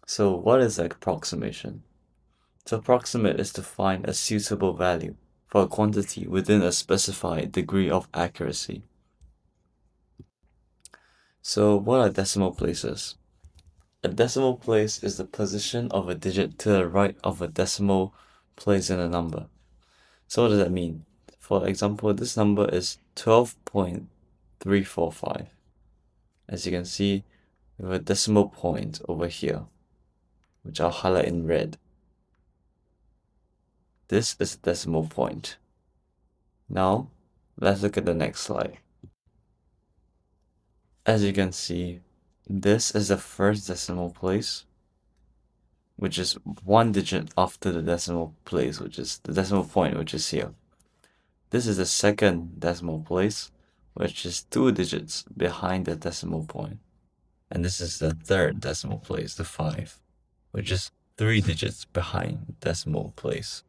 So what is approximation? To approximate is to find a suitable value for a quantity within a specified degree of accuracy. So what are decimal places? A decimal place is the position of a digit to the right of a decimal place in a number. So what does that mean? For example, this number is 12.345. As you can see, we have a decimal point over here, which I'll highlight in red. This is a decimal point. Now, let's look at the next slide. As you can see, this is the first decimal place, which is one digit after the decimal place, which is the decimal point, which is here. This is the second decimal place, which is 2 digits behind the decimal point. And this is the third decimal place, the 5, which is 3 digits behind the decimal place.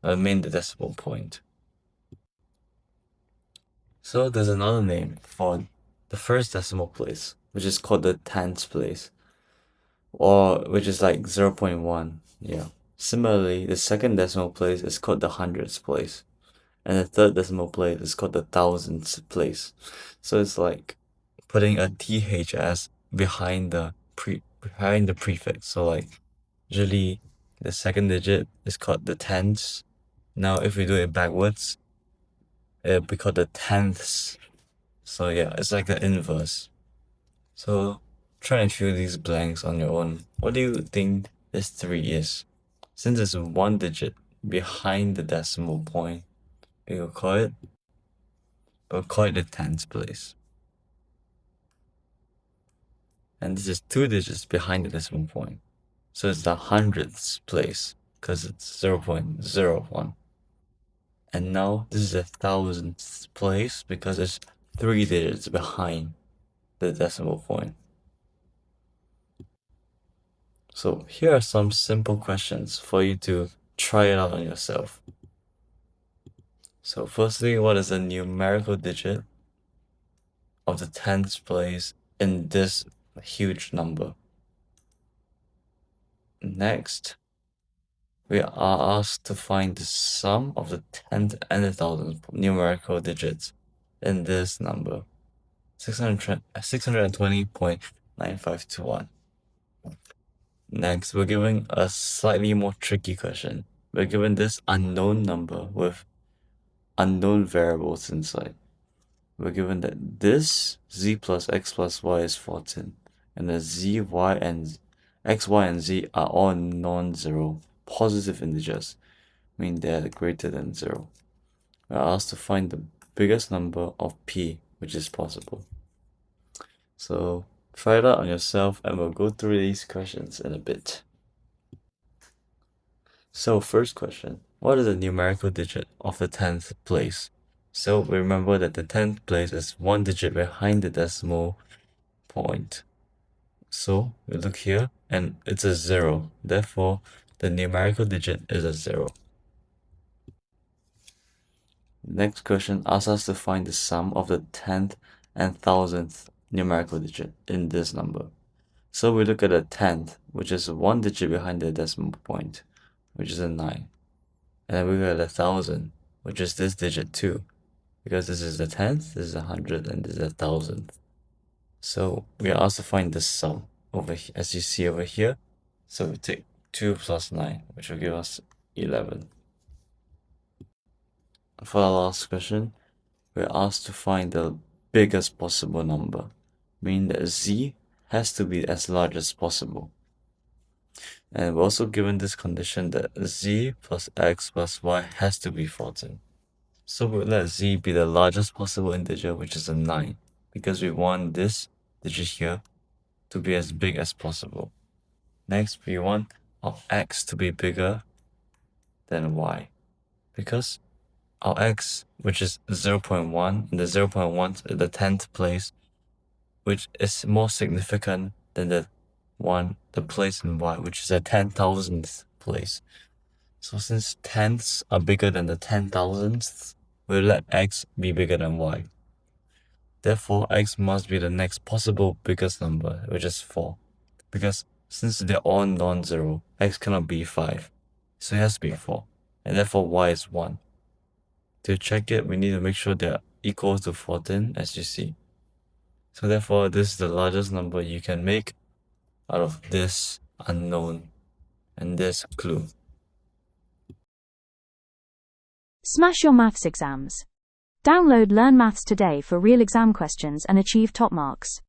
I mean the decimal point. So there's another name for the first decimal place, which is called the tens place, or which is like 0.1. Yeah. Similarly, the second decimal place is called the hundredths place, and the third decimal place is called the thousandths place. So it's like putting a THS behind the prefix. So like usually the second digit is called the tens. Now if we do it backwards, it'll be called the tenths. So yeah, it's like the inverse. So try and fill these blanks on your own. What do you think this 3 is? Since it's one digit behind the decimal point, we'll call it the tens place. And this is 2 digits behind the decimal point. So it's the hundredths place, because it's 0.01. And now this is a thousandths place, because it's 3 digits behind the decimal point. So here are some simple questions for you to try it out on yourself. So firstly, what is the numerical digit of the tens place in this huge number? Next, we are asked to find the sum of the tenth and the thousandth numerical digits in this number, 620.9521. Next, we're given a slightly more tricky question. We're given this unknown number with unknown variables inside. We're given that this z plus x plus y is 14, and the z, y, and x, y, and z are all non-zero positive integers, meaning they're greater than 0. We're asked to find the biggest number of p which is possible. So try it out on yourself, and we'll go through these questions in a bit. So first question, what is the numerical digit of the 10th place? So we remember that the 10th place is one digit behind the decimal point. So we look here, and it's a 0. Therefore, the numerical digit is a 0. Next question asks us to find the sum of the 10th and 1000th numerical digit in this number. So we look at the 10th, which is one digit behind the decimal point, which is a 9. And then we look at the 1000, which is this digit too, because this is the 10th, this is 100, and this is 1000. So we are asked to find the sum over here, as you see over here. So we take 2 plus 9, which will give us 11. For the last question, we're asked to find the biggest possible number, meaning that z has to be as large as possible. And we're also given this condition that z plus x plus y has to be 14. So we'll let z be the largest possible integer, which is a 9, because we want this digit here to be as big as possible. Next, we want our x to be bigger than y, because our x, which is 0.1, and the 0.1 is the 10th place, which is more significant than the place in y, which is the 10,000th place. So since tenths are bigger than the 10,000ths, we'll let x be bigger than y. Therefore, x must be the next possible biggest number, which is 4, because since they're all non-zero, x cannot be 5. So it has to be 4. And therefore y is 1. To check it, we need to make sure they're equal to 14, as you see. So therefore, this is the largest number you can make out of this unknown and this clue. Smash your maths exams. Download Learn Maths Today for real exam questions and achieve top marks.